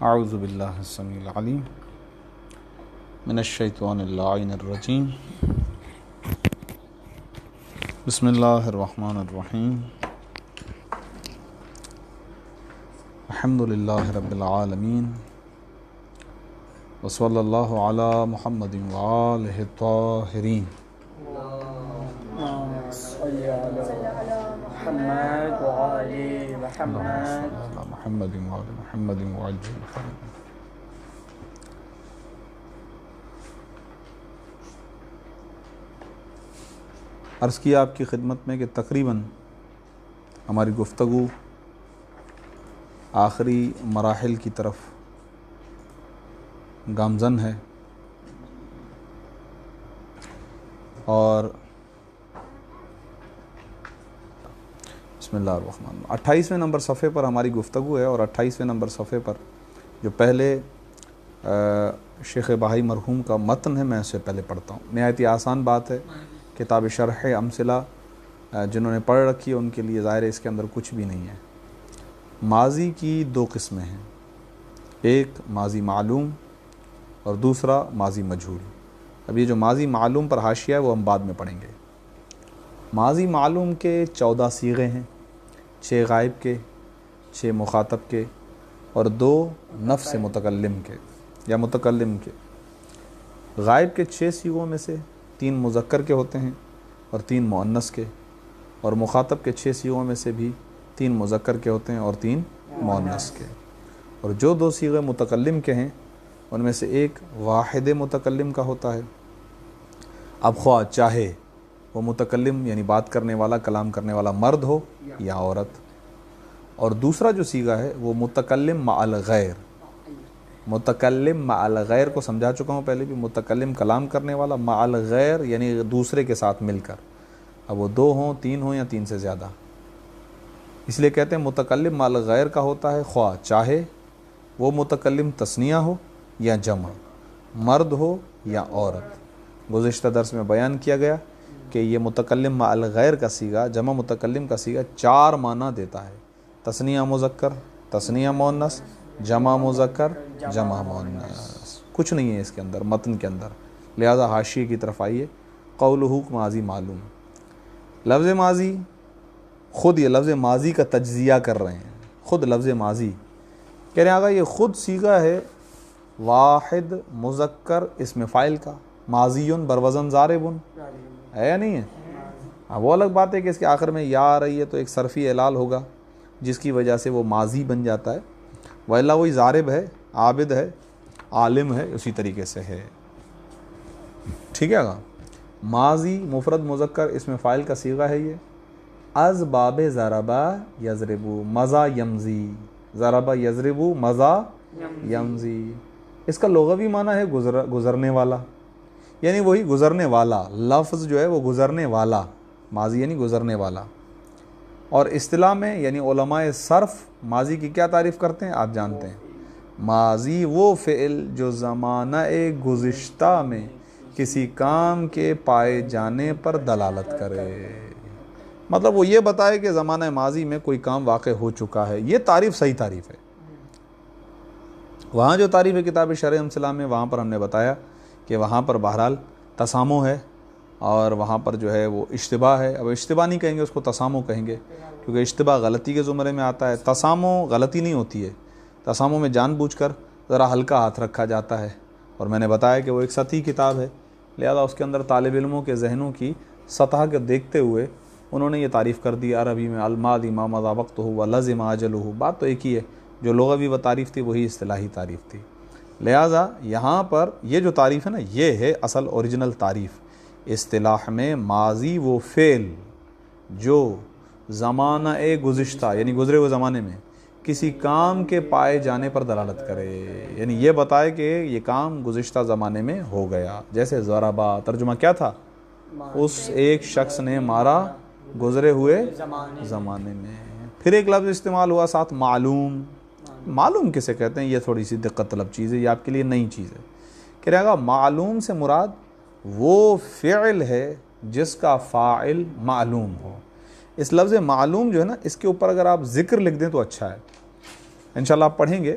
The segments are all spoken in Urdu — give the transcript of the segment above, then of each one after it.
اعوذ باللہ السمیع العلیم من الشیطان اللعین الرجیم بسم اللہ الرحمن الرحیم الحمد للہ رب العالمین وصلی اللہ علی محمد وآلہ الطاہرین. محمد وآل محمد وعجل فرجهم. عرض کیا آپ کی خدمت میں کہ تقریباً ہماری گفتگو آخری مراحل کی طرف گامزن ہے، اور بسم اللہ الرحمن 28ویں نمبر صفحے پر ہماری گفتگو ہے، اور 28ویں نمبر صفحے پر جو پہلے شیخ بہائی مرحوم کا متن ہے میں اسے پہلے پڑھتا ہوں. نہایت ہی آسان بات ہے، کتاب شرح امثلہ جنہوں نے پڑھ رکھی ہے ان کے لیے ظاہر ہے اس کے اندر کچھ بھی نہیں ہے. ماضی کی دو قسمیں ہیں، ایک ماضی معلوم اور دوسرا ماضی مجہول. اب یہ جو ماضی معلوم پر حاشیہ ہے وہ ہم بعد میں پڑھیں گے. ماضی معلوم کے 14 صیغے ہیں، 6 غائب کے، 6 مخاطب کے، اور 2 نفس متکلم کے یا متکلم کے. غائب کے 6 صیغوں میں سے 3 مذکر کے ہوتے ہیں اور 3 مؤنث کے، اور مخاطب کے 6 صیغوں میں سے بھی 3 مذکر کے ہوتے ہیں اور 3 مؤنث کے. اور جو 2 صیغے متکلم کے ہیں ان میں سے ایک واحد متکلم کا ہوتا ہے، اب خواہ چاہے وہ متکلم یعنی بات کرنے والا، کلام کرنے والا مرد ہو یا عورت. اور دوسرا جو صیغہ ہے وہ متکلم مع الغیر. متکلم مع الغیر کو سمجھا چکا ہوں پہلے بھی، متکلم کلام کرنے والا، مع الغیر یعنی دوسرے کے ساتھ مل کر. اب وہ 2 ہوں، 3 ہوں یا 3 سے زیادہ، اس لیے کہتے ہیں متکلم مع الغیر کا ہوتا ہے خواہ چاہے وہ متکلم تثنیہ ہو یا جمع، مرد ہو یا عورت. گزشتہ درس میں بیان کیا گیا کہ یہ متکلم مع الغیر کا صیغہ، جمع متکلم کا صیغہ 4 معنی دیتا ہے: تثنیہ مذکر، تثنیہ مؤنث، جمع مذکر، جمع مؤنث. کچھ نہیں ہے اس کے اندر، متن کے اندر. لہذا حاشیے کی طرف آئیے. قولہ ماضی معلوم، لفظ ماضی، خود یہ لفظ ماضی کا تجزیہ کر رہے ہیں. خود لفظ ماضی کہہ رہے ہیں آگا یہ خود صیغہ ہے واحد مذکر اسم فاعل کا، ماضی بروزن ضارب ہے یا نہیں ہے؟ ہاں، وہ الگ بات ہے کہ اس کے آخر میں یا آ رہی ہے تو ایک صرفی اعلال ہوگا جس کی وجہ سے وہ ماضی بن جاتا ہے، وَإِلَّا وہی ضارب ہے، عابد ہے، عالم ہے، اسی طریقے سے ہے. ٹھیک ہے گا. ماضی مفرد مذکر اسم فاعل کا صیغہ ہے یہ. از باب ضربا یضربو مضا یمضی، ضربا یضربو مضا یمضی. اس کا لغوی معنی ہے گزرنے والا، یعنی وہی گزرنے والا. لفظ جو ہے وہ گزرنے والا، ماضی یعنی گزرنے والا. اور اصطلاح میں یعنی علماء صرف ماضی کی کیا تعریف کرتے ہیں آپ جانتے ہیں؟ ماضی وہ فعل جو زمانہ گزشتہ میں کسی کام کے پائے جانے پر دلالت کرے. مطلب وہ یہ بتائے کہ زمانہ ماضی میں کوئی کام واقع ہو چکا ہے. یہ تعریف صحیح تعریف ہے. وہاں جو تعریف ہے کتاب شرح امثلہ میں، وہاں پر ہم نے بتایا کہ وہاں پر بہرحال تسامو ہے، اور وہاں پر جو ہے وہ اشتباہ ہے. اب اشتباہ نہیں کہیں گے، اس کو تسامو کہیں گے، کیونکہ اشتباہ غلطی کے زمرے میں آتا ہے. تسامو غلطی نہیں ہوتی ہے، تسامو میں جان بوجھ کر ذرا ہلکا ہاتھ رکھا جاتا ہے. اور میں نے بتایا کہ وہ ایک سطحی کتاب ہے، لہذا اس کے اندر طالب علموں کے ذہنوں کی سطح کو دیکھتے ہوئے انہوں نے یہ تعریف کر دی عربی میں الماضی ما مضى وقتہ ولزم اجلہ. بات تو ایک ہی ہے، جو لغوی و تعریف تھی وہی اصطلاحی تعریف تھی. لہٰذا یہاں پر یہ جو تعریف ہے نا، یہ ہے اصل اوریجنل تعریف. اصطلاح میں ماضی وہ فعل جو زمانہ گزشتہ یعنی گزرے ہوئے زمانے میں کسی کام کے پائے جانے پر دلالت کرے، یعنی یہ بتائے کہ یہ کام گزشتہ زمانے میں ہو گیا. جیسے ضربا ترجمہ کیا تھا؟ اس ایک شخص نے مارا گزرے ہوئے زمانے میں. پھر ایک لفظ استعمال ہوا ساتھ معلوم. معلوم کسے کہتے ہیں؟ یہ تھوڑی سی دقت طلب چیز ہے، یہ آپ کے لیے نئی چیز ہے. کہہ رہے گا معلوم سے مراد وہ فعل ہے جس کا فاعل معلوم ہو. اس لفظ معلوم جو ہے نا، اس کے اوپر اگر آپ ذکر لکھ دیں تو اچھا ہے. انشاءاللہ آپ پڑھیں گے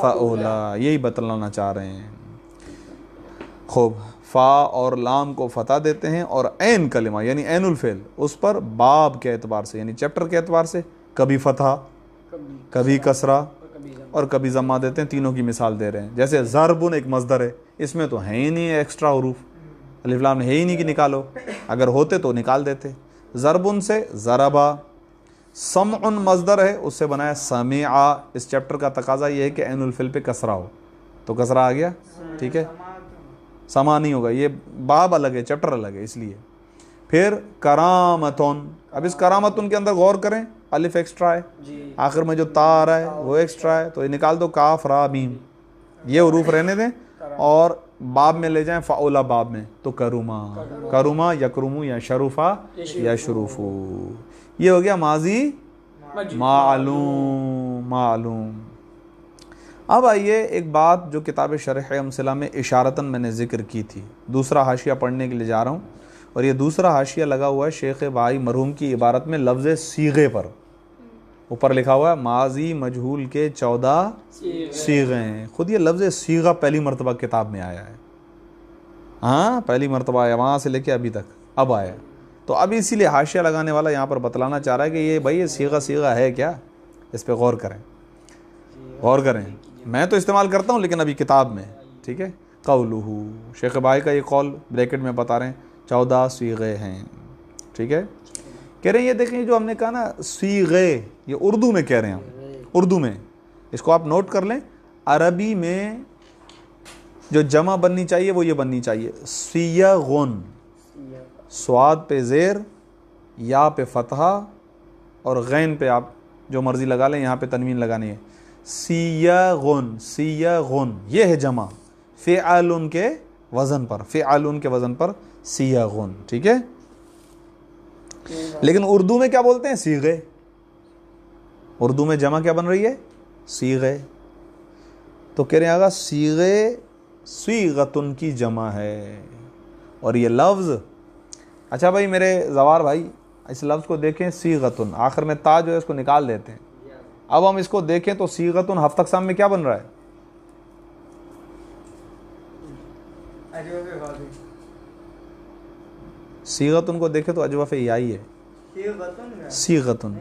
فعولا، یہی بتلانا چاہ رہے ہیں. خوب، فا اور لام کو فتح دیتے ہیں اور عین کلمہ یعنی عین الفعل اس پر باب کے اعتبار سے یعنی چیپٹر کے اعتبار سے کبھی فتح، کبھی کسرہ اور کبھی ضمہ دیتے ہیں. تینوں کی مثال دے رہے ہیں. جیسے ضربن ایک مصدر ہے، اس میں تو ہے ہی نہیں ایکسٹرا حروف، الف لام ہے ہی نہیں کہ نکالو، اگر ہوتے تو نکال دیتے. ضربن سے ضربا. سمع مصدر ہے، اس سے بنایا سمعا. اس چیپٹر کا تقاضا یہ ہے کہ عین الفعل پہ کسرہ ہو، تو کسرہ آ گیا. ٹھیک ہے، سما نہیں ہوگا، یہ باب الگ ہے، چیپٹر الگ ہے اس لیے. پھر کرامتن. اب اس کرامتن کے اندر غور کریں، الف ایکسٹرا ہے، آخر میں جو تا آ رہا ہے وہ ایکسٹرا ہے، تو یہ نکال دو کاف را میم، یہ حروف رہنے دیں اور باب میں لے جائیں فعولا باب میں، تو کروما. کروما یکرمو یا شرفا یا شروفو، یہ ہو گیا ماضی معلوم. اب آئیے ایک بات جو کتاب شرح امثلہ میں اشارتاً میں نے ذکر کی تھی، دوسرا حاشیہ پڑھنے کے لیے جا رہا ہوں، اور یہ دوسرا حاشیہ لگا ہوا ہے شیخ بہائی مرحوم کی عبارت میں لفظ صیغے پر. اوپر لکھا ہوا ہے ماضی مجہول کے 14 صیغے ہیں. خود یہ لفظ صیغہ پہلی مرتبہ کتاب میں آیا ہے. ہاں پہلی مرتبہ آیا، وہاں سے لے کے ابھی تک اب آیا. تو اب اسی لیے حاشیہ لگانے والا یہاں پر بتلانا چاہ رہا ہے کہ یہ بھائی یہ صیغہ ہے کیا، اس پہ غور کریں. میں تو استعمال کرتا ہوں لیکن ابھی کتاب میں. ٹھیک ہے، قولہ، شیخ بھائی کا یہ قول بریکٹ میں بتا رہے ہیں 14 صیغے ہیں. ٹھیک ہے، کہہ رہے ہیں یہ دیکھیں جو ہم نے کہا نا صیغے، یہ اردو میں کہہ رہے ہیں ہم، اردو میں اس کو آپ نوٹ کر لیں. عربی میں جو جمع بننی چاہیے وہ یہ بننی چاہیے صیغن، سواد پہ زیر، یا پہ فتحہ اور غین پہ آپ جو مرضی لگا لیں، یہاں پہ تنوین لگانی ہے. سیغن، یہ ہے جمع فعلن کے وزن پر سیغن. ٹھیک ہے، لیکن اردو میں کیا بولتے ہیں؟ صیغے. اردو میں جمع کیا بن رہی ہے؟ صیغے. تو کہہ رہے ہیں آگا صیغے صیغتن کی جمع ہے. اور یہ لفظ، اچھا بھائی میرے زوار بھائی اس لفظ کو دیکھیں، صیغتن آخر میں تا جو ہے اس کو نکال دیتے ہیں. اب ہم اس کو دیکھیں تو صیغتن ہفتہ اقسام میں کیا بن رہا ہے؟ صیغتن کو دیکھیں تو اجوف یائی ہے. صیغتن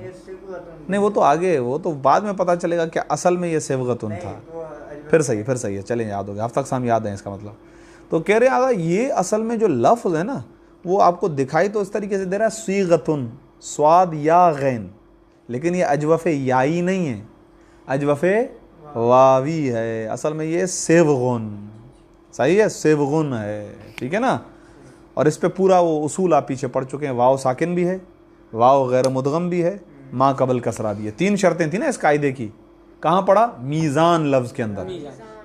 نہیں، وہ تو آگے، وہ تو بعد میں پتہ چلے گا کہ اصل میں یہ صیغتن تھا. پھر صحیح ہے، چلیں یاد ہو گیا، ہفتہ اقسام یاد ہیں اس کا مطلب. تو کہہ رہے ہیں آگا یہ اصل میں جو لفظ ہے نا وہ آپ کو دکھائی تو اس طریقے سے دے رہا ہے صیغتن، سواد یا غین، لیکن یہ اجوف یائی نہیں ہے، اجوف واوی ہے. اصل میں یہ سیوغن، صحیح ہے، سیوغن ہے. ٹھیک ہے نا، اور اس پہ پورا وہ اصول آپ پیچھے پڑھ چکے ہیں. واو ساکن بھی ہے، واو غیر مدغم بھی ہے، ما قبل کسرہ بھی ہے. 3 شرطیں تھیں نا اس قاعدے کی. کہاں پڑھا؟ میزان لفظ کے اندر،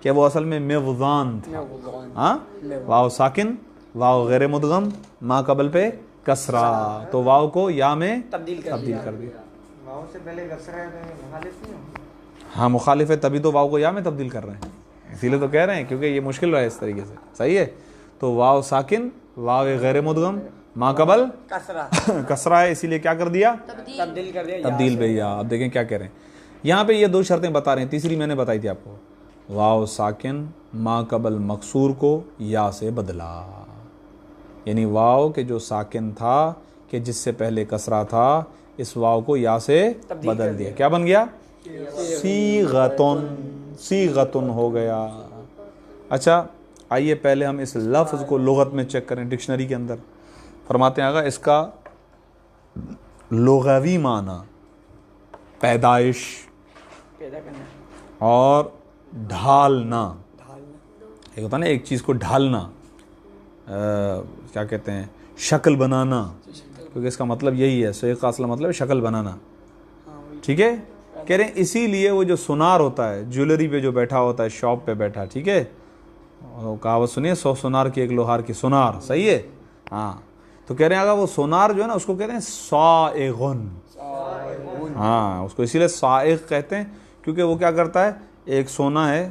کہ وہ اصل میں میوزان تھا. ہاں، واو ساکن، واو غیر مدغم، ما قبل پہ کسرہ، تو واو کو یا میں تبدیل کر دیا. واو سے پہلے کسرہ ہے تو مخالف نہیں ہو؟ ہاں مخالف ہے، تبھی تو واو کو یا میں تبدیل کر رہے ہیں، اسی لیے تو کہہ رہے ہیں کیونکہ یہ مشکل رہا ہے اس طریقے سے. صحیح ہے، تو واو ساکن، واو غیر مدغم، ما قبل کسرہ ہے، اسی لیے کیا کر دیا؟ تبدیل بے یا. اب دیکھیں کیا کہہ رہے ہیں یہاں پہ، یہ 2 شرطیں بتا رہے ہیں. تیسری میں نے بتائی تھی آپ کو، واو ساکن ما قبل مکسور کو یا سے بدلا، یعنی واو کے جو ساکن تھا کہ جس سے پہلے کسرہ تھا، اس واو کو یا سے بدل دیا. کیا بن گیا؟ صیغتن ہو گیا. اچھا آئیے پہلے ہم اس لفظ کو لغت میں چیک کریں. ڈکشنری کے اندر فرماتے ہیں آگا اس کا لغوی معنی پیدائش اور ڈھالنا. ایک ہوتا ہے نا ایک چیز کو ڈھالنا، کیا کہتے ہیں، شکل بنانا، کیونکہ اس کا مطلب یہی ہے، صیغ کا اصل مطلب ہے شکل بنانا. ٹھیک ہے، کہہ رہے ہیں اسی لیے وہ جو سونار ہوتا ہے جویلری پہ جو بیٹھا ہوتا ہے، شاپ پہ بیٹھا، ٹھیک ہے، کہاوت سنیے 100 سونار کی ایک لوہار کی سونار. صحیح ہے، ہاں. تو کہہ رہے ہیں اگر وہ سونار جو ہے نا اس کو کہتے ہیں صائغن. ہاں، اس کو اسی لیے صائغ کہتے ہیں کیونکہ وہ کیا کرتا ہے، ایک سونا ہے،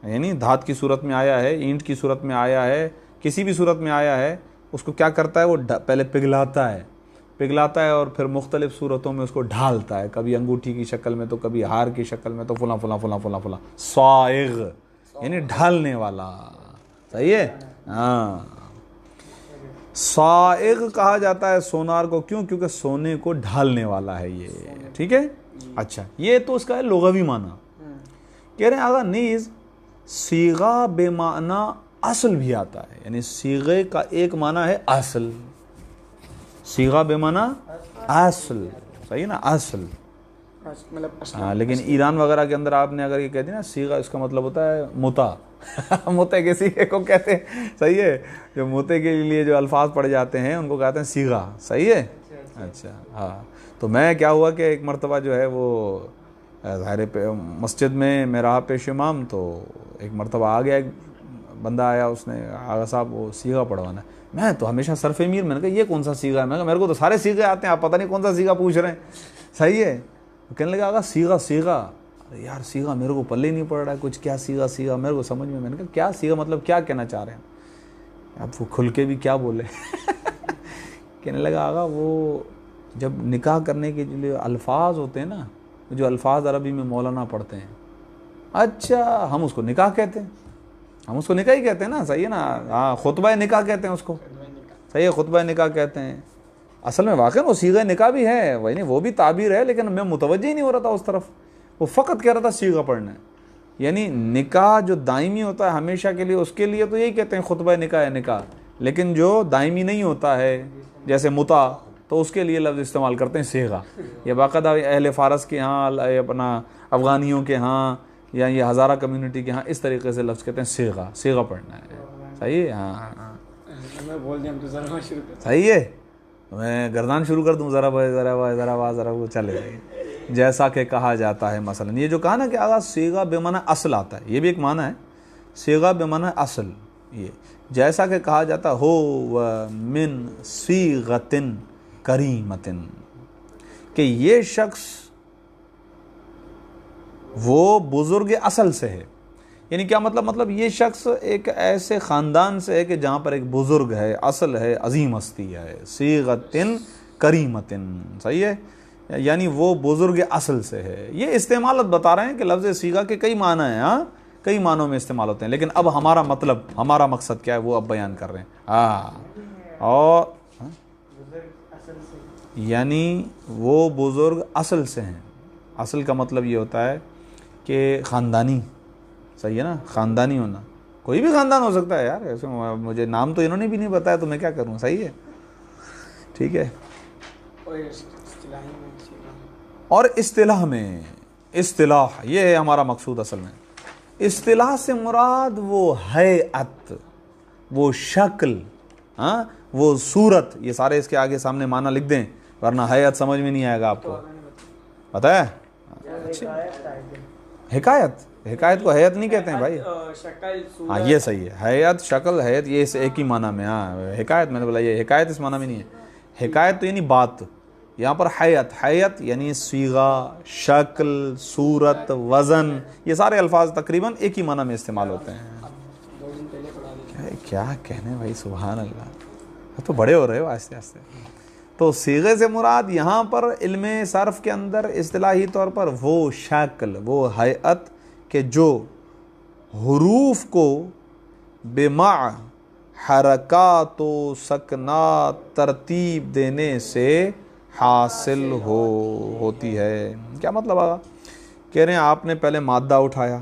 یعنی دھات کی صورت میں آیا ہے، اینٹ کی صورت میں آیا ہے، کسی بھی صورت میں آیا ہے، اس کو کیا کرتا ہے، وہ پہلے پگھلاتا ہے، پگھلاتا ہے اور پھر مختلف صورتوں میں اس کو ڈھالتا ہے، کبھی انگوٹھی کی شکل میں تو کبھی ہار کی شکل میں، تو فلاں فلاں فلاں فلاں فلاں، صائغ یعنی ڈھالنے والا، صحیح ہے؟ ہاں، صائغ کہا جاتا ہے سونار کو، کیوں؟ کیونکہ سونے کو ڈھالنے والا ہے یہ، ٹھیک ہے؟ اچھا، یہ تو اس کا ہے لغوی معنی۔ کہہ رہے ہیں آگا نیز صیغہ بے معنی اصل بھی آتا ہے، یعنی صیغے کا ایک معنی ہے اصل، صیغہ بے معنی اصل، صحیح نا، اصل، ہاں، لیکن ایران وغیرہ کے اندر آپ نے اگر یہ کہہ دی نا صیغہ، اس کا مطلب ہوتا ہے متا متے کے صیغے کو کہتے ہیں، صحیح ہے؟ جو متے کے لیے جو الفاظ پڑے جاتے ہیں ان کو کہتے ہیں صیغہ، صحیح ہے؟ اچھا، ہاں، تو میں کیا ہوا کہ ایک مرتبہ جو ہے وہ ظاہر مسجد میں میں رہا پیش امام، تو ایک مرتبہ آ گیا، ایک بندہ آیا، اس نے آغا صاحب وہ صیغہ پڑھوانا ہے۔ میں تو ہمیشہ صرف میر، میں نے کہا یہ کون سا صیغہ ہے؟ میں کہا میرے کو تو سارے صیغے آتے ہیں، آپ پتہ نہیں کون سا صیغہ پوچھ رہے ہیں، صحیح ہے؟ کہنے لگا آگا صیغہ، صیغہ، ارے یار صیغہ میرے کو پلے نہیں پڑ رہا ہے کچھ، کیا صیغہ، صیغہ میرے کو سمجھ میں نے کہا کیا صیغہ مطلب کیا کہنا چاہ رہے ہیں؟ اب وہ کھل کے بھی کیا بولے کہنے لگا آگا وہ جب نکاح کرنے کے جو الفاظ ہوتے ہیں نا، جو الفاظ عربی میں مولانا پڑھتے ہیں، اچھا ہم اس کو نکاح کہتے ہیں، ہم اس کو نکاح ہی کہتے ہیں نا، صحیح ہے نا؟ ہاں، خطبہ نکاح کہتے ہیں اس کو، صحیح ہے، خطبہ نکاح کہتے ہیں۔ اصل میں واقعی وہ صیغہ نکاح بھی ہے، وہ بھی تعبیر ہے، لیکن میں متوجہ ہی نہیں ہو رہا تھا اس طرف، وہ فقط کہہ رہا تھا صیغہ پڑھنا ہے۔ یعنی نکاح جو دائمی ہوتا ہے ہمیشہ کے لیے، اس کے لیے تو یہی کہتے ہیں خطبہ نکاح ہے نکاح، لیکن جو دائمی نہیں ہوتا ہے جیسے متا، تو اس کے لیے لفظ استعمال کرتے ہیں صیغہ۔ یہ باقاعدہ اہل فارس کے ہاں، اپنا افغانیوں کے ہاں، یا یہ ہزارہ کمیونٹی کے ہاں اس طریقے سے لفظ کہتے ہیں صیغہ، صیغہ پڑھنا ہے، صحیح ہے؟ ہاں، صحیح ہے، میں گردان شروع کر دوں، ذرا وہ چلے گئے، جیسا کہ کہا جاتا ہے۔ مثلا یہ جو کہا نا کہ آغا صیغہ بے معنی اصل آتا ہے، یہ بھی ایک معنی ہے، صیغہ بے معنی اصل، یہ جیسا کہ کہا جاتا ہو من صیغۃ کریمۃ، کہ یہ شخص وہ بزرگ اصل سے ہے۔ یعنی کیا مطلب یہ شخص ایک ایسے خاندان سے ہے کہ جہاں پر ایک بزرگ ہے، اصل ہے، عظیم ہستی ہے، صیغۃ کریمۃ، صحیح ہے؟ یعنی وہ بزرگ اصل سے ہے۔ یہ استعمالات بتا رہے ہیں کہ لفظ صیغہ کے کئی معنی ہیں، ہاں، کئی معنوں میں استعمال ہوتے ہیں، لیکن اب ہمارا مطلب، ہمارا مقصد کیا ہے وہ اب بیان کر رہے ہیں۔ ہاں، اور یعنی وہ بزرگ اصل سے ہیں۔ اصل کا مطلب یہ ہوتا ہے کہ خاندانی، صحیح ہے نا، خاندانی ہونا، کوئی بھی خاندان ہو سکتا ہے یار، ایسے مجھے نام تو انہوں نے بھی نہیں بتایا تو میں کیا کروں، صحیح ہے، ٹھیک ہے۔ اور اصطلاح میں، اصطلاح یہ ہے ہمارا مقصود اصل میں، اصطلاح سے مراد وہ ہیئت، وہ شکل، ہاں، وہ صورت، یہ سارے اس کے آگے سامنے معنی لکھ دیں ورنہ ہیئت سمجھ میں نہیں آئے گا آپ کو، پتہ ہے؟ حکایت کو حیت نہیں کہتے ہیں بھائی، ہاں یہ صحیح ہے، حیت، شکل، حیت یہ اس ایک ہی معنی میں، ہاں، حکایت میں نے بولا یہ حکایت اس معنی میں نہیں ہے، حکایت تو یعنی بات، یہاں پر حیت یعنی صیغہ، شکل، صورت، وزن، یہ سارے الفاظ تقریباً ایک ہی معنی میں استعمال ہوتے ہیں۔ کیا کہنے بھائی، سبحان اللہ، تو بڑے ہو رہے ہو آہستہ آہستہ۔ تو صیغے سے مراد یہاں پر علم صرف کے اندر اصطلاحی طور پر وہ شکل، وہ ہیئت کہ جو حروف کو بمع حرکات و سکنات ترتیب دینے سے حاصل ہوتی ہے۔ کیا مطلب آگا؟ کہہ رہے ہیں آپ نے پہلے مادہ اٹھایا،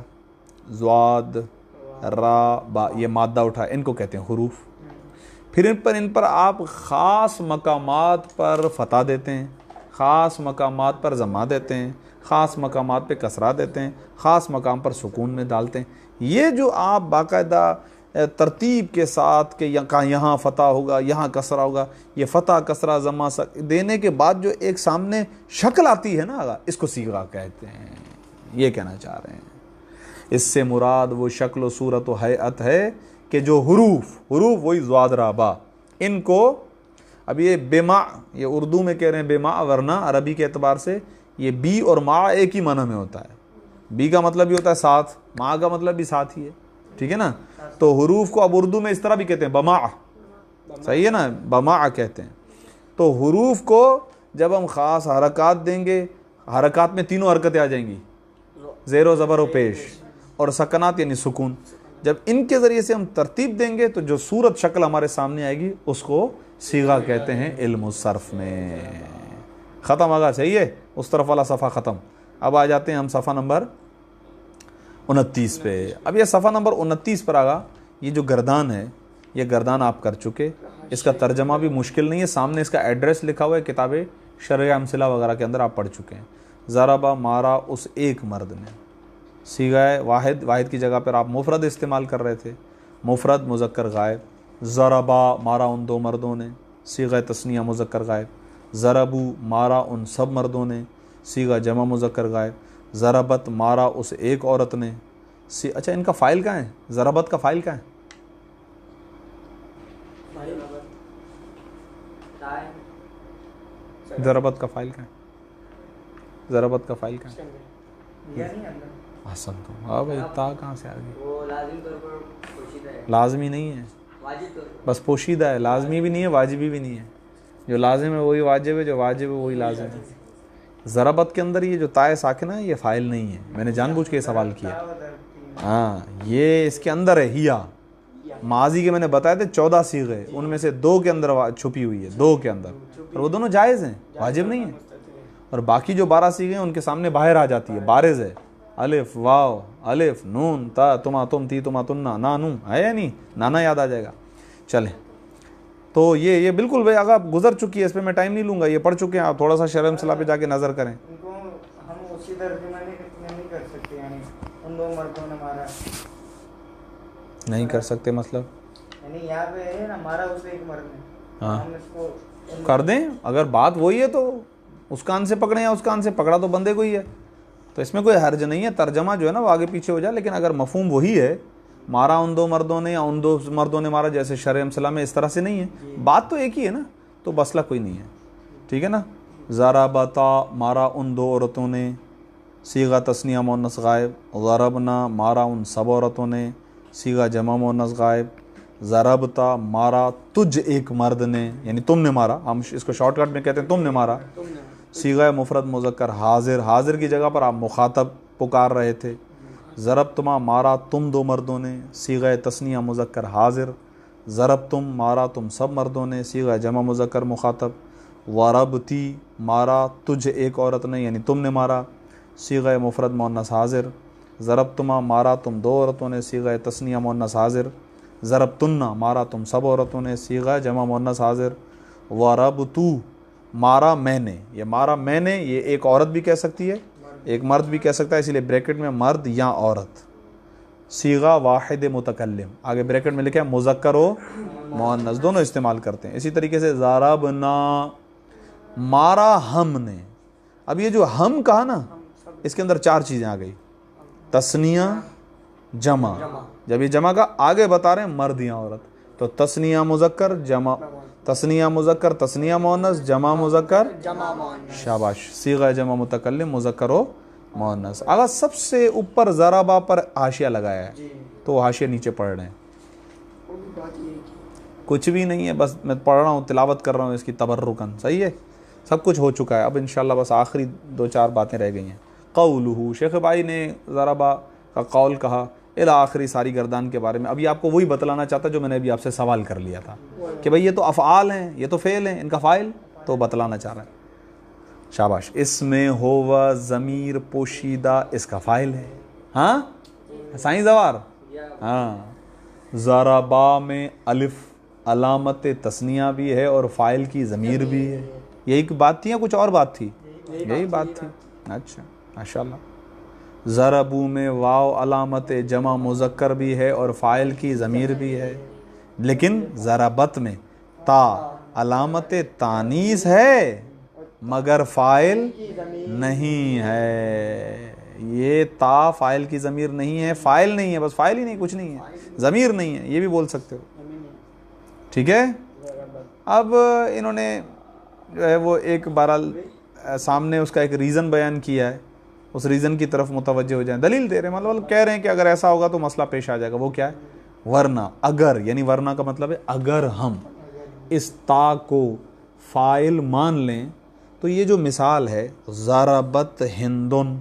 ضاد، را، با، یہ مادہ اٹھایا، ان کو کہتے ہیں حروف، پھر ان پر آپ خاص مقامات پر فتح دیتے ہیں، خاص مقامات پر ضمہ دیتے ہیں، خاص مقامات پہ کسرہ دیتے ہیں، خاص مقام پر سکون میں ڈالتے ہیں۔ یہ جو آپ باقاعدہ ترتیب کے ساتھ کہ یہاں فتح ہوگا، یہاں کسرہ ہوگا، یہ فتح، کسرہ، ضمہ دینے کے بعد جو ایک سامنے شکل آتی ہے نا، اس کو صیغہ کہتے ہیں، یہ کہنا چاہ رہے ہیں۔ اس سے مراد وہ شکل و صورت و ہیئت ہے کہ جو حروف وہی ضاد، را، با، ان کو، اب یہ بما، یہ اردو میں کہہ رہے ہیں بما، ورنہ عربی کے اعتبار سے یہ بی اور ما ایک ہی معنی میں ہوتا ہے۔ بی کا مطلب بھی ہوتا ہے ساتھ، ما کا مطلب بھی ساتھ ہی ہے، ٹھیک ہے نا؟ تو حروف کو اب اردو میں اس طرح بھی کہتے ہیں بما، صحیح ہے نا، بما کہتے ہیں۔ تو حروف کو جب ہم خاص حرکات دیں گے، حرکات میں تینوں حرکتیں آ جائیں گی، زیر و زبر و پیش اور سکنات یعنی سکون. جب ان کے ذریعے سے ہم ترتیب دیں گے تو جو صورت شکل ہمارے سامنے آئے گی اس کو صیغہ کہتے ہیں علم الصرف میں. ختم آگا، صحیح ہے، اس طرف والا صفحہ ختم. اب آ جاتے ہیں ہم صفحہ نمبر 29 پہ. اب یہ صفحہ نمبر 29 پر آگا، یہ جو گردان ہے یہ گردان آپ کر چکے، اس کا ترجمہ بھی مشکل نہیں ہے، سامنے اس کا ایڈریس لکھا ہوا ہے، کتاب شرح امثلہ وغیرہ کے اندر آپ پڑھ چکے ہیں. ضربہ مارا اس ایک مرد نے، صیغہ واحد، واحد کی جگہ پر آپ مفرد استعمال کر رہے تھے، مفرد مذکر غائب. ضربہ مارا ان دو مردوں نے، صیغہ تثنیہ مذکر غائب. ضربو مارا ان سب مردوں نے، صیغہ جمع مذکر غائب. ضربت مارا اس ایک عورت نے. اچھا ان کا فاعل کہاں ہے؟ ضربت کا فاعل کہاں ہے؟ ضربت کا فاعل کہاں ہے؟ ضربت کا فاعل کہاں ہے؟ حسن تو ہاں بھائی، تا کہاں سے آ گئی؟ لازمی نہیں ہے، بس پوشیدہ ہے، لازمی بھی نہیں ہے، واجبی بھی نہیں ہے. جو لازم ہے وہی واجب ہے، جو واجب ہے وہی لازم ہے. ضربت کے اندر یہ جو تائے ساکنہ ہے یہ فاعل نہیں ہے، میں نے جان بوجھ کے یہ سوال کیا. ہاں یہ اس کے اندر ہے، ہیا ماضی کے میں نے بتایا تھے 14 صیغے، ان میں سے 2 کے اندر چھپی ہوئی ہے، 2 کے اندر، اور وہ دونوں جائز ہیں، واجب نہیں ہیں. اور باقی جو 12 صیغے ہیں ان کے سامنے باہر آ جاتی ہے، بارز ہے. الف واو الف نون تا تما تم تی تما تننا نا نو ہے یا نہیں؟ نانا یاد آ جائے گا. چلیں تو یہ بالکل بھائی آگا گزر چکی ہے، اس پہ میں ٹائم نہیں لوں گا، یہ پڑھ چکے ہیں آپ. تھوڑا سا شرح امثلہ پہ جا کے نظر کریں. ان کو ہم اسی ترجمہ نہیں کر سکتے، یعنی ان دو مردوں نے مارا نہیں کر سکتے مطلب یعنی یہاں پہ ہے نا مارا اس ایک مرد نے، ہاں ہم اس کو کر دیں. اگر بات وہی ہے تو اس کان سے پکڑیں یا اس کان سے، پکڑا تو بندے کو ہی ہے، تو اس میں کوئی حرج نہیں ہے. ترجمہ جو ہے نا وہ آگے پیچھے ہو جائے، لیکن اگر مفہوم وہی ہے، مارا ان 2 مردوں نے یا ان 2 مردوں نے مارا، جیسے شرح امثلہ میں اس طرح سے نہیں ہے، بات تو ایک ہی ہے نا، تو مسئلہ کوئی نہیں ہے. ٹھیک ہے نا. ضربتا مارا ان 2 عورتوں نے، صیغہ تثنیہ مؤنث غائب. ضربنا مارا ان سب عورتوں نے، صیغہ جمع مؤنث غائب. ضربتا مارا تجھ ایک مرد نے، یعنی تم نے مارا، ہم اس کو شارٹ کٹ میں کہتے ہیں تم نے مارا. صیغہ مفرد مذکر حاضر، حاضر کی جگہ پر آپ مخاطب پکار رہے تھے. ضربتما مارا تم 2 مردوں نے، صیغہ تثنیہ مذکر حاضر. ضربتم مارا تم سب مردوں نے، صیغہ جمع مذکر مخاطب. وربتی مارا تجھ ایک عورت نے، یعنی تم نے مارا، صیغہ مفرد مؤنث حاضر. ضربتما مارا تم 2 عورتوں نے، صیغہ تثنیہ مؤنث حاضر. ضربتنا مارا تم سب عورتوں نے، صیغہ جمع مؤنث حاضر. وربتو مارا میں نے، یہ مارا میں نے یہ ایک عورت بھی کہہ سکتی ہے، ایک مرد بھی کہہ سکتا ہے، اسی لیے بریکٹ میں مرد یا عورت. صیغہ واحد متکلم، آگے بریکٹ میں لکھا ہے مذکر و مؤنث دونوں استعمال کرتے ہیں. اسی طریقے سے ضربنا مارا ہم نے. اب یہ جو ہم کہا نا، اس کے اندر 4 چیزیں آ گئی، تثنیہ جمع. جب یہ جمع کا آگے بتا رہے ہیں مرد یا عورت، تو تثنیہ مذکر جمع، تثنیہ مذکر تثنیہ مؤنث جمع مذکر شاباش، صیغہ جمع متکلم مذکر و مؤنث. آگا سب سے اوپر ضربہ پر حاشیہ لگایا ہے، تو وہ حاشیہ نیچے پڑھ رہے ہیں. کچھ بھی نہیں ہے، بس میں پڑھ رہا ہوں، تلاوت کر رہا ہوں اس کی تبرکن. صحیح ہے، سب کچھ ہو چکا ہے. اب انشاءاللہ بس آخری 2-4 باتیں رہ گئی ہیں. قولہ، شیخ بھائی نے ضربہ کا قول کہا الی آخری ساری گردان کے بارے میں. ابھی آپ کو وہی بتلانا چاہتا جو میں نے ابھی آپ سے سوال کر لیا تھا کہ بھئی یہ تو افعال ہیں، یہ تو فعل ہیں، ان کا فاعل تو بتلانا چاہ رہا ہے. شاباش. اس میں ہوا ضمیر پوشیدہ، اس کا فاعل ہے. ہاں سائیں زوار. ہاں ضربا میں الف علامت تثنیہ بھی ہے اور فاعل کی ضمیر بھی ہے. یہی بات تھی یا کچھ اور بات تھی؟ یہی بات تھی. اچھا ماشاءاللہ. ضربو میں واو علامت جمع مذکر بھی ہے اور فاعل کی ضمیر بھی ہے، لیکن ضربت میں تا علامت تانیث ہے مگر فاعل نہیں ہے. یہ تا فاعل کی ضمیر نہیں ہے، فاعل نہیں ہے، بس فاعل ہی نہیں، کچھ نہیں ہے، ضمیر نہیں ہے، یہ بھی بول سکتے ہو. ٹھیک ہے. اب انہوں نے جو ہے وہ ایک بہرحال سامنے اس کا ایک ریزن بیان کیا ہے، اس ریزن کی طرف متوجہ ہو جائیں. دلیل دے رہے ہیں، مطلب کہہ رہے ہیں کہ اگر ایسا ہوگا تو مسئلہ پیش آ جائے گا. وہ کیا ہے؟ ورنہ اگر، یعنی ورنہ کا مطلب ہے اگر ہم اس تا کو فاعل مان لیں تو یہ جو مثال ہے ضربت ہندن،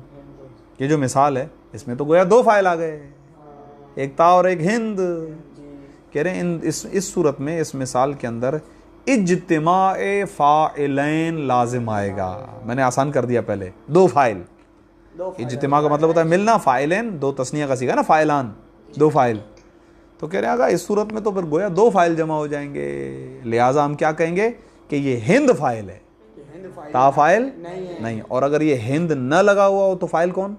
یہ جو مثال ہے اس میں تو گویا دو فاعل آ گئے، ایک تا اور ایک ہند۔ کہہ رہے ہیں اس صورت میں اس مثال کے اندر اجتماع فاعلین لازم آئے گا۔ میں نے آسان کر دیا پہلے، دو فاعل، اجتماع کا مطلب ہوتا ہے ملنا، فاعلین دو تثنیہ کا صیغہ نا، فاعلان دو فاعل، تو کہہ رہے ہیں اس صورت میں تو پھر گویا دو فاعل جمع ہو جائیں گے، لہٰذا ہم کیا کہیں گے کہ یہ ہند فاعل ہے، تا فاعل نہیں، اور اگر یہ ہند نہ لگا ہوا ہو تو فاعل کون؟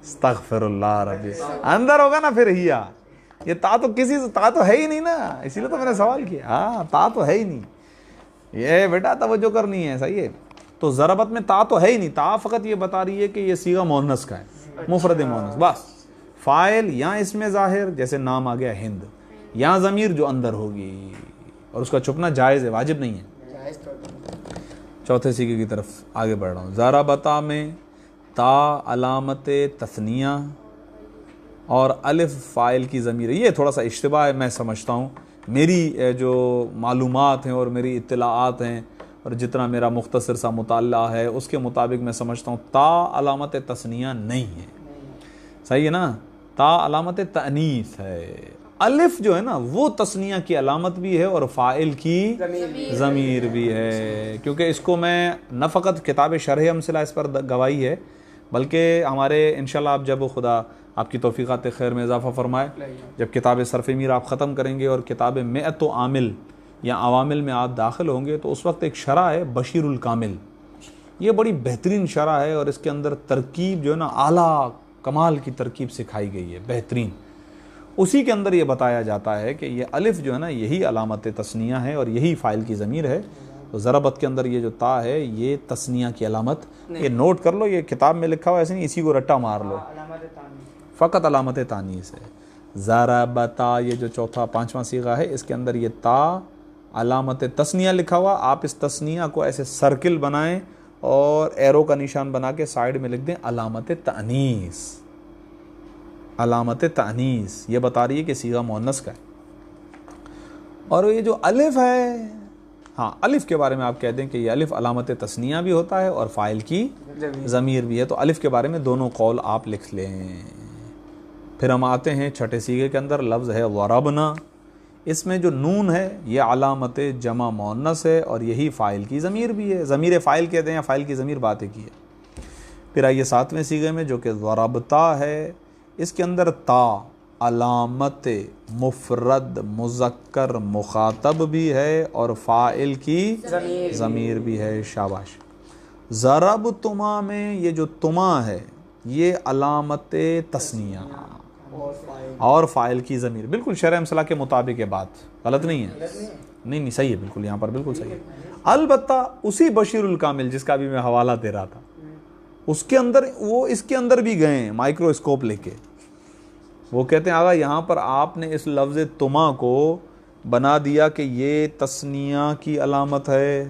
استغفر اللہ ربی، اندر ہوگا نا پھر ہیا، یہ تا تو تا تو ہے ہی نہیں نا، اسی لیے تو میں نے سوال کیا، ہاں تا تو ہے ہی نہیں، یہ بیٹا توجہ کرنی ہے، صحیح ہے۔ تو ضربت میں تا تو ہے ہی نہیں، تا فقط یہ بتا رہی ہے کہ یہ صیغہ مؤنث کا ہے، مفرد مؤنث، بس فاعل یا اس میں ظاہر جیسے نام آ گیا ہند، یا ضمیر جو اندر ہوگی، اور اس کا چھپنا جائز ہے، واجب نہیں ہے۔ چوتھے صیغے کی طرف آگے بڑھ رہا ہوں۔ ضربتا میں تا علامت تثنیہ اور الف فاعل کی ضمیر، یہ تھوڑا سا اشتباہ ہے، میں سمجھتا ہوں، میری جو معلومات ہیں اور میری اطلاعات ہیں اور جتنا میرا مختصر سا مطالعہ ہے اس کے مطابق میں سمجھتا ہوں تا علامت تثنیہ نہیں ہے، صحیح ہے نا، تا علامت تانیث ہے، الف جو ہے نا وہ تثنیہ کی علامت بھی ہے اور فاعل کی ضمیر بھی ہے، کیونکہ اس کو میں نہ فقط کتاب شرح امثلہ اس پر گواہی ہے، بلکہ ہمارے انشاءاللہ آپ جب خدا آپ کی توفیقات خیر میں اضافہ فرمائے، جب کتاب صرف میر آپ ختم کریں گے اور کتاب مئت و عامل یا عوامل میں آپ داخل ہوں گے تو اس وقت ایک شرح ہے بشیر الکامل، یہ بڑی بہترین شرح ہے اور اس کے اندر ترکیب جو ہے نا اعلیٰ کمال کی ترکیب سکھائی گئی ہے، بہترین، اسی کے اندر یہ بتایا جاتا ہے کہ یہ الف جو ہے نا یہی علامت تثنیہ ہے اور یہی فاعل کی ضمیر ہے، تو ضربت کے اندر یہ جو تا ہے یہ تثنیہ کی علامت، یہ نوٹ کر لو، یہ کتاب میں لکھا ہوا ایسے نہیں، اسی کو رٹا مار لو، فقط علامت تانیث ہے۔ ضربتا یہ جو چوتھا پانچواں صیغہ ہے اس کے اندر یہ تا علامت تثنیہ لکھا ہوا، آپ اس تثنیہ کو ایسے سرکل بنائیں اور ایرو کا نشان بنا کے سائیڈ میں لکھ دیں علامت تانیث، علامت تانیث، یہ بتا رہی ہے کہ صیغہ مؤنث کا ہے۔ اور یہ جو الف ہے، ہاں الف کے بارے میں آپ کہہ دیں کہ یہ الف علامت تثنیہ بھی ہوتا ہے اور فاعل کی ضمیر بھی ہے، تو الف کے بارے میں دونوں قول آپ لکھ لیں۔ پھر ہم آتے ہیں چھٹے صیغے کے اندر، لفظ ہے ضربنا، اس میں جو نون ہے یہ علامت جمع مؤنث ہے اور یہی فاعل کی ضمیر بھی ہے، ضمیر فاعل کہتے ہیں یا فاعل کی ضمیر بات کی ہے۔ پھر آئیے ساتویں صیغے میں جو کہ ضربتا ہے، اس کے اندر تا علامت مفرد مذکر مخاطب بھی ہے اور فاعل کی ضمیر بھی ہے، شاباش۔ ضربتما میں یہ جو تما ہے یہ علامت تثنیہ اور فاعل کی ضمیر، بالکل شرح امثلہ کے مطابق یہ بات غلط نہیں ہے، نہیں صحیح ہے، بالکل یہاں پر بالکل صحیح ہے۔ البتہ اسی بشیر الکامل جس کا بھی میں حوالہ دے رہا تھا اس کے اندر وہ اس کے اندر بھی گئے ہیں مائکروسکوپ لے کے، وہ کہتے ہیں آگا یہاں پر آپ نے اس لفظ تما کو بنا دیا کہ یہ تثنیہ کی علامت ہے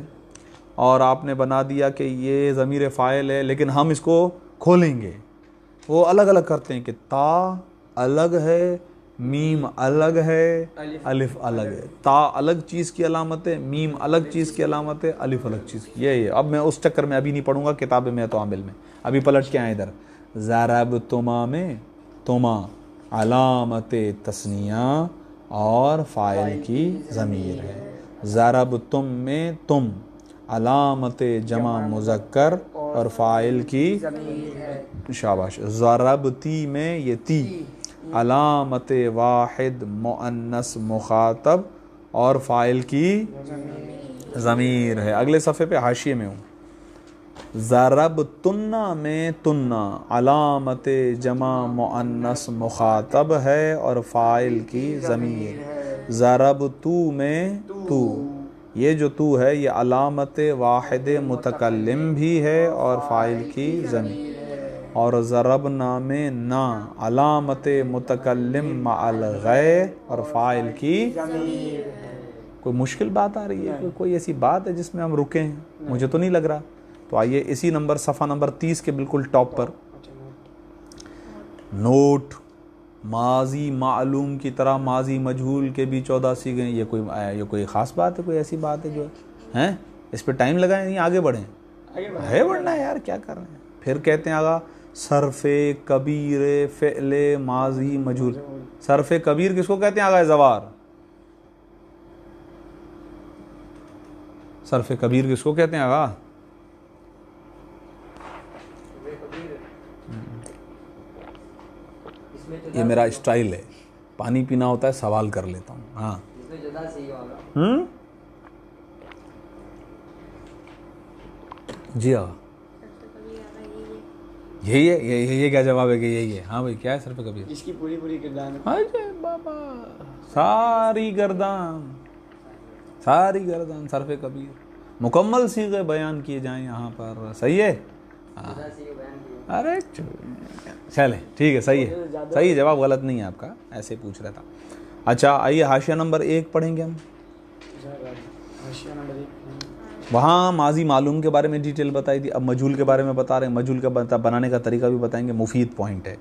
اور آپ نے بنا دیا کہ یہ ضمیر فاعل ہے، لیکن ہم اس کو کھولیں گے، وہ الگ الگ کرتے ہیں کہ تا الگ ہے، میم الگ ہے، الف الگ ہے، تا الگ چیز کی علامت ہے، میم الگ چیز کی علامت ہے، الف الگ چیز کی، یہ اب میں اس چکر میں ابھی نہیں پڑھوں گا کتاب میں تو عامل میں، ابھی پلٹ کے آئیں ادھر۔ ضربتما میں تما علامت تثنیہ اور فاعل کی ضمیر ہے، ضربتم میں تم علامت جمع مذکر اور فاعل کی شاباش۔ ضربتی میں یہ تی علامت واحد مؤنث مخاطب اور فاعل کی ضمیر ہے۔ اگلے صفحے پہ حاشیے میں ہوں۔ ضربتن میں تنہ علامت جمع مؤنث مخاطب ہے اور فاعل کی ضمیر۔ ضربتو میں تو، یہ جو تو ہے یہ علامت واحد متکلم بھی ہے اور فاعل کی ضمیر۔ اور ضربنا میں نا علامت متکلم مع الغیر اور فاعل کی ضمیر۔ کوئی مشکل بات آ رہی ہے؟ کوئی ایسی بات ہے جس میں ہم رکیں ہیں؟ مجھے تو نہیں لگ رہا۔ تو آئیے اسی نمبر صفحہ نمبر 30 کے بالکل ٹاپ پر نوٹ، ماضی معلوم کی طرح ماضی مجہول کے بھی 14 صیغے ہیں، یہ کوئی خاص بات ہے؟ کوئی ایسی بات ہے جو ہیں اس پہ ٹائم لگائیں نہیں آگے بڑھیں, ہے بڑھنا ہے یار, کیا کر رہے ہیں. پھر کہتے ہیں آگا صرف کبیر فعل ماضی مجہول. صرف کبیر کس کو کہتے ہیں آگا زوار, صرف کبیر کس کو کہتے ہیں آگا؟ یہ میرا اسٹائل ہے, پانی پینا ہوتا ہے سوال کر لیتا ہوں. ہاں جی آگا یہی ہے, یہ کیا جواب ہے کہ یہی ہے؟ ہاں بھائی کیا ہے صرف کبیر؟ جس کی پوری پوری گردان, بابا ساری گردان, ساری گردان صرف کبیر, مکمل صیغے بیان کیے جائیں یہاں پر. صحیح ہے؟ ارے چلے ٹھیک ہے, صحیح ہے, صحیح ہے, جواب غلط نہیں ہے آپ کا, ایسے پوچھ رہا تھا. اچھا آئیے حاشیہ نمبر 1 پڑھیں گے ہم. وہاں ماضی معلوم کے بارے میں ڈیٹیل بتائی تھی, اب مجہول کے بارے میں بتا رہے ہیں. مجہول کا بنانے کا طریقہ بھی بتائیں گے, مفید پوائنٹ ہے.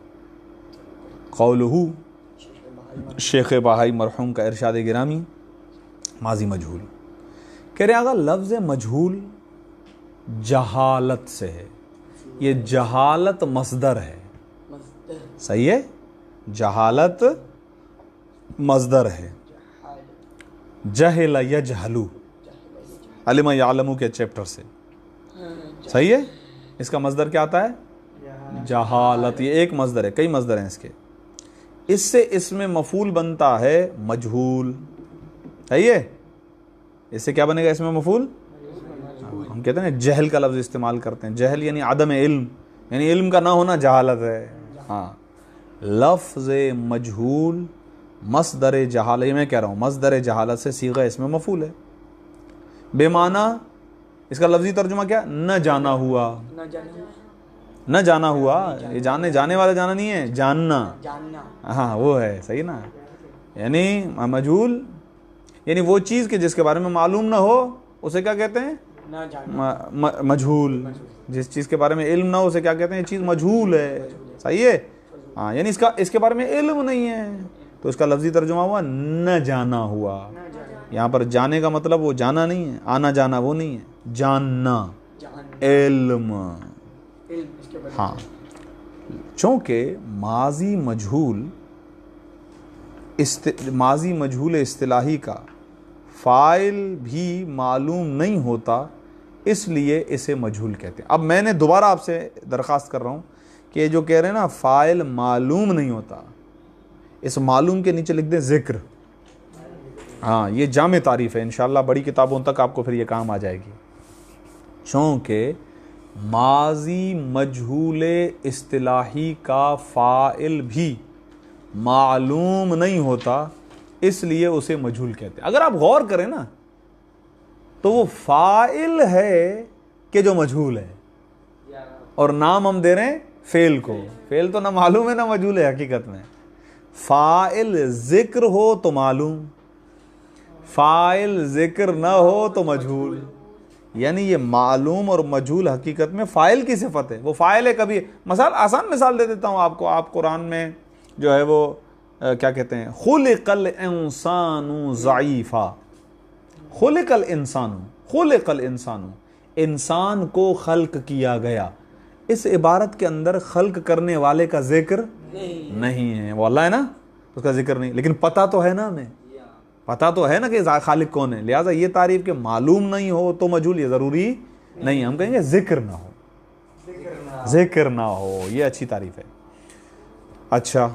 قولہ شیخ بہائی مرحوم کا ارشاد گرامی, ماضی مجہول کہہ رہے ہیں آگا لفظ مجہول جہالت سے ہے. یہ جہالت مصدر ہے, صحیح ہے, جہالت مصدر ہے. جہل یجہلو, علم یعلمو کے چیپٹر سے, صحیح ہے. اس کا مصدر کیا آتا ہے؟ جہالت. یہ ایک مصدر ہے, کئی مصدر ہیں اس کے. اس سے اسم مفعول بنتا ہے مجہول, صحیح ہے. اس سے کیا بنے گا اسم مفعول؟ ہم کہتے ہیں جہل کا لفظ استعمال کرتے ہیں. جہل یعنی عدم علم, یعنی علم کا نہ ہونا جہالت ہے. ہاں لفظ مجہول مصدر جہالت, یہ میں کہہ رہا ہوں مصدر جہالت سے صیغہ اسم مفعول ہے. بے معنی اس کا لفظی ترجمہ کیا؟ نہ جانا ہوا, نہ جانا ہوا. یہ جانے والا جانا نہیں ہے, جاننا. ہاں وہ ہے, صحیح نا. یعنی مجہول یعنی وہ چیز کہ جس کے بارے میں معلوم نہ ہو اسے کیا کہتے ہیں؟ مجہول. جس چیز کے بارے میں علم نہ ہو اسے کیا کہتے ہیں؟ یہ چیز مجہول ہے, صحیح ہے. ہاں یعنی اس کے بارے میں علم نہیں ہے, تو اس کا لفظی ترجمہ ہوا نہ جانا ہوا. یہاں پر جانے کا مطلب وہ جانا نہیں ہے, آنا جانا وہ نہیں ہے, جاننا, علم. ہاں چونکہ ماضی مجہول اصطلاحی کا فاعل بھی معلوم نہیں ہوتا, اس لیے اسے مجہول کہتے ہیں. اب میں نے دوبارہ آپ سے درخواست کر رہا ہوں کہ یہ جو کہہ رہے ہیں نا فاعل معلوم نہیں ہوتا, اس معلوم کے نیچے لکھ دیں ذکر. ہاں یہ جامع تعریف ہے, انشاءاللہ بڑی کتابوں تک آپ کو پھر یہ کام آ جائے گی. چونکہ ماضی مجہول اصطلاحی کا فاعل بھی معلوم نہیں ہوتا, اس لیے اسے مجہول کہتے ہیں. اگر آپ غور کریں نا تو وہ فاعل ہے کہ جو مجہول ہے, اور نام ہم دے رہے ہیں فعل کو. فعل تو نہ معلوم ہے نہ مجہول ہے حقیقت میں. فاعل ذکر ہو تو معلوم, فاعل ذکر نہ ہو تو مجہول. یعنی یہ معلوم اور مجہول حقیقت میں فاعل کی صفت ہے. وہ فاعل ہے. کبھی آسان مثال دے دیتا ہوں آپ کو. آپ قرآن میں جو ہے وہ کیا کہتے ہیں, خلق الانسان ضعیفا. خلق الانسان, انسان کو خلق کیا گیا. اس عبارت کے اندر خلق کرنے والے کا ذکر نہیں ہے. وہ اللہ ہے نا, اس کا ذکر نہیں, لیکن پتہ تو ہے نا ہمیں, پتہ تو ہے نا کہ خالق کون ہے. لہٰذا یہ تعریف کہ معلوم نہیں ہو تو مجہول, یہ ضروری نہیں. ہم کہیں گے ذکر نہ ہو, ذکر نہ ہو, یہ اچھی تعریف ہے. اچھا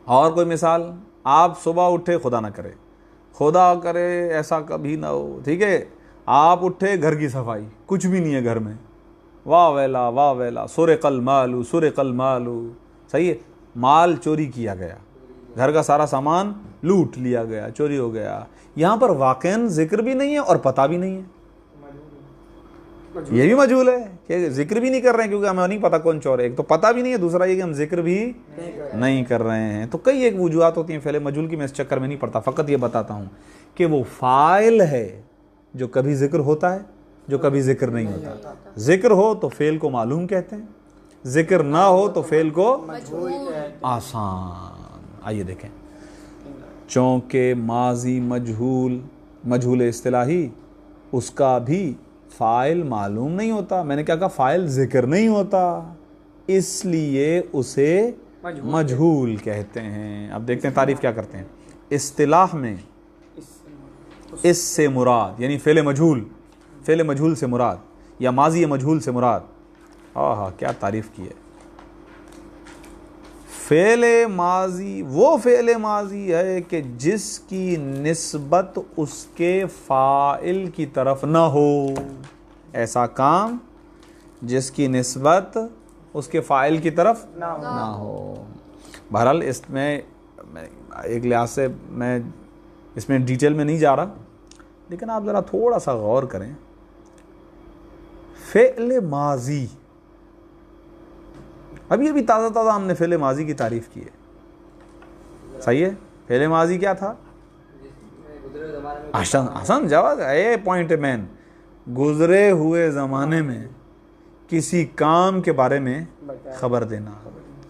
اور کوئی مثال؟ آپ صبح اٹھے, خدا کرے ایسا کبھی نہ ہو, ٹھیک ہے, آپ اٹھے, گھر کی صفائی, کچھ بھی نہیں ہے گھر میں, واہ ویلا, سرق المال, صحیح ہے, مال چوری کیا گیا, گھر کا سارا سامان لوٹ لیا گیا, چوری ہو گیا. یہاں پر واقعاً ذکر بھی نہیں ہے اور پتہ بھی نہیں ہے, یہ بھی مجہول ہے کہ ذکر بھی نہیں کر رہے ہیں کیونکہ ہمیں نہیں پتہ کون چور ہے. ایک تو پتہ بھی نہیں ہے, دوسرا یہ کہ ہم ذکر بھی نہیں کر رہے ہیں. تو کئی ایک وجوہات ہوتی ہیں فعل مجہول کی, میں اس چکر میں نہیں پڑتا, فقط یہ بتاتا ہوں کہ وہ فاعل ہے جو کبھی ذکر ہوتا ہے, جو کبھی ذکر نہیں ہوتا. ذکر ہو تو فعل کو معلوم کہتے ہیں, ذکر نہ ہو تو فعل کو آسان. آئیے دیکھیں, چونکہ ماضی مجہول اصطلاحی اس کا بھی فاعل معلوم نہیں ہوتا. میں نے کیا کہا؟ فاعل ذکر نہیں ہوتا, اس لیے اسے مجہول کہتے ہیں. اب دیکھتے ہیں تعریف کیا کرتے ہیں. اصطلاح میں اس سے مراد یعنی فعل مجہول سے مراد یا ماضی مجہول سے مراد, کیا تعریف کی ہے. فعل ماضی وہ فعل ماضی ہے کہ جس کی نسبت اس کے فاعل کی طرف نہ ہو. ایسا کام جس کی نسبت اس کے فاعل کی طرف نہ ہو. بہرحال اس میں ایک لحاظ سے میں اس میں ڈیٹیل میں نہیں جا رہا, لیکن آپ ذرا تھوڑا سا غور کریں. فعل ماضی, ابھی تازہ ہم نے فعل ماضی کی تعریف کی ہے, صحیح ہے. فعل ماضی کیا تھا؟ حسن جواب, اے پوائنٹ مین, گزرے ہوئے زمانے میں کسی کام کے بارے میں خبر دینا,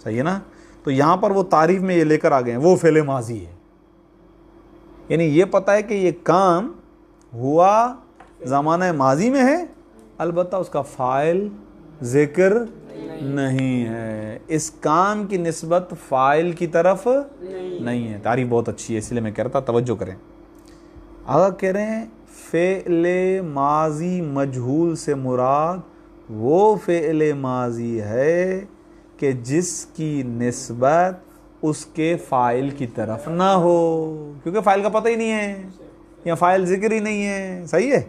صحیح ہے نا. تو یہاں پر وہ تعریف میں یہ لے کر آ گئے ہیں, وہ فعل ماضی ہے. یعنی یہ پتہ ہے کہ یہ کام ہوا زمانہ ماضی میں ہے, البتہ اس کا فاعل ذکر نہیں ہے, اس کام کی نسبت فاعل کی طرف نہیں ہے. تعریف بہت اچھی ہے, اس لیے میں کہہ رہا تھا توجہ کریں. اگر کہہ رہے ہیں فعل ماضی مجہول سے مراد وہ فعل ماضی ہے کہ جس کی نسبت اس کے فاعل کی طرف نہ ہو, کیونکہ فاعل کا پتہ ہی نہیں ہے یا فاعل ذکر ہی نہیں ہے, صحیح ہے.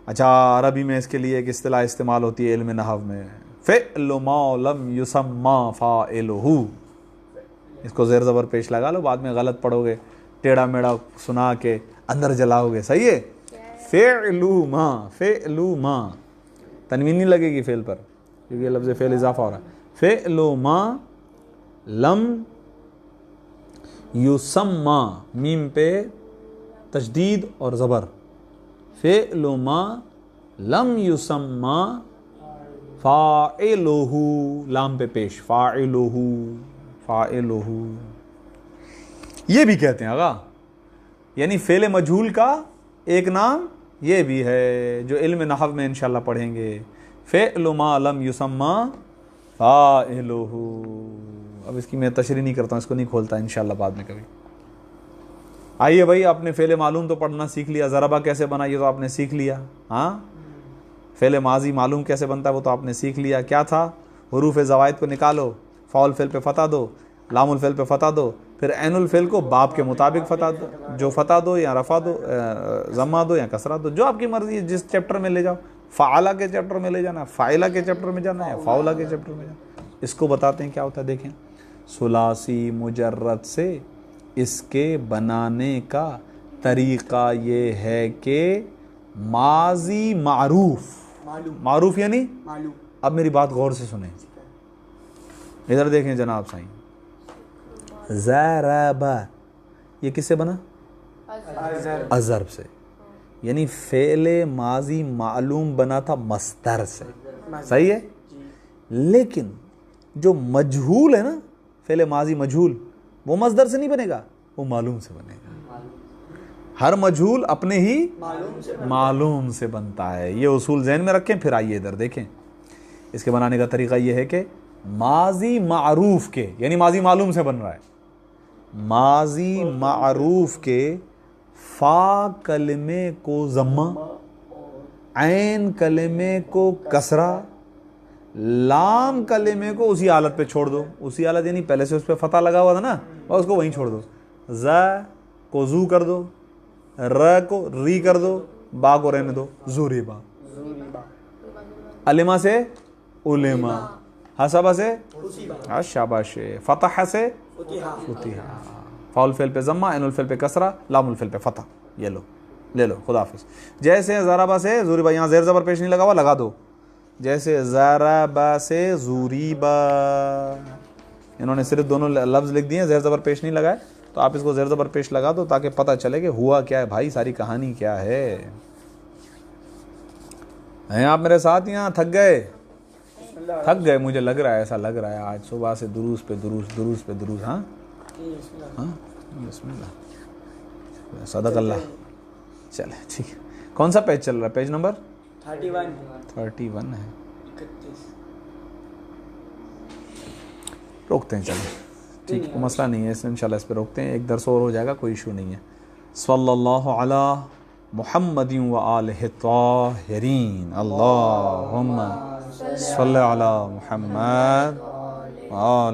اچھا, عربی میں اس کے لیے ایک اصطلاح استعمال ہوتی ہے علم نحو میں, فعل ما لم یسمى فاعلہ. اس کو زیر زبر پیش لگا لو, بعد میں غلط پڑھو گے, ٹیڑھا میڑھا سنا کے اندر جلاؤ گے, صحیح ہے. فعل ما تنوین نہیں لگے گی فعل پر, کیونکہ یہ لفظ فعل اضافہ ہو رہا ہے. فعل ما لم یسمى, میم پہ تشدید اور زبر, فعل ما لم یسمى فاعلہ, لام پہ پیش, فاعلہ یہ بھی کہتے ہیں آغا. یعنی فعل مجہول کا ایک نام یہ بھی ہے جو علم نحو میں انشاءاللہ پڑھیں گے, فعل ما لم یسمى فاعلہ. اب اس کی میں تشریح نہیں کرتا ہوں, اس کو نہیں کھولتا انشاءاللہ بعد میں کبھی. آئیے بھائی, آپ نے فعل معلوم تو پڑھنا سیکھ لیا, ضربہ کیسے بنا یہ تو آپ نے سیکھ لیا, ہاں. فعل ماضی معلوم کیسے بنتا ہے وہ تو آپ نے سیکھ لیا. کیا تھا؟ حروف زوائد کو نکالو, فاعل فعل پہ فتح دو, لام الفعل پہ فتح دو, پھر عین الفعل کو باب کے مطابق فتح دو, جو فتح دو یا رفع دو, ضمہ دو یا کسرہ دو, جو آپ کی مرضی ہے, جس چیپٹر میں لے جاؤ. فعلہ کے چیپٹر میں لے جانا, فاعلہ کے چیپٹر میں جانا ہے, فاعلہ کے چیپٹر میں جانا. اس کو بتاتے ہیں کیا ہوتا ہے. دیکھیں, ثلاثی مجرد سے اس کے بنانے کا طریقہ یہ ہے کہ ماضی معروف یعنی معلوم. اب میری بات غور سے سنیں, ادھر دیکھیں جناب سائیں. ضرب یہ کس سے بنا؟ اضرب سے. یعنی فعل ماضی معلوم بنا تھا مصدر سے, صحیح ہے. لیکن جو مجہول ہے نا, فعل ماضی مجہول, وہ مصدر سے نہیں بنے گا, وہ معلوم سے بنے گا. ہر مجہول اپنے ہی معلوم سے بنتا ہے. یہ اصول ذہن میں رکھیں. پھر آئیے ادھر دیکھیں, اس کے بنانے کا طریقہ یہ ہے کہ ماضی معروف کے, یعنی ماضی معلوم سے بن رہا ہے, ماضی معروف کے فا کلمے کو ضمہ, عین کلمے کو کسرہ, لام کلمے کو اسی حالت پہ چھوڑ دو. اسی حالت یعنی پہلے سے اس پہ فتح لگا ہوا تھا نا, اور اس کو وہیں چھوڑ دو. ز کو زو کر دو, ر کو ری کر دو, با کو رہنے دو, زوریبا. علما سے علما, حسبہ سے شاباش, فتح سے فتح, فاعل فعل پہ ضمہ, عین الفعل پہ کسرہ, لام الفعل پہ فتح. یہ لو, لے لو, خدا حافظ. جیسے ضربہ سے زوریبا, یہاں زیر زبر پیش نہیں لگا ہوا, لگا دو. جیسے ضربہ سے زوریبا, انہوں نے صرف دونوں لفظ لکھ دیے, زیر زبر پیش نہیں لگائے, تو آپ اس کو زیر زبر پیش لگا دو تاکہ پتہ چلے کہ ہوا کیا ہے بھائی, ساری کہانی کیا ہے. ہیں آپ میرے ساتھ یہاں تھک گئے مجھے لگ رہا ہے, ایسا لگ رہا ہے آج صبح سے دروس پہ دروس. ہاں بسم اللہ, صدق اللہ. چلے ٹھیک ہے. کون سا پیج چل رہا ہے؟ پیج نمبر 31 ہے. روکتے ہیں چلیں، ٹھیک ہے، مسئلہ نہیں ہے، انشاءاللہ اس پہ روکتے ہیں، ایک درس اور ہو جائے گا، کوئی ایشو نہیں ہے. صلی اللہ علی محمد و آلہ الطاہرین. اللہم صلی علی محمد و آلہ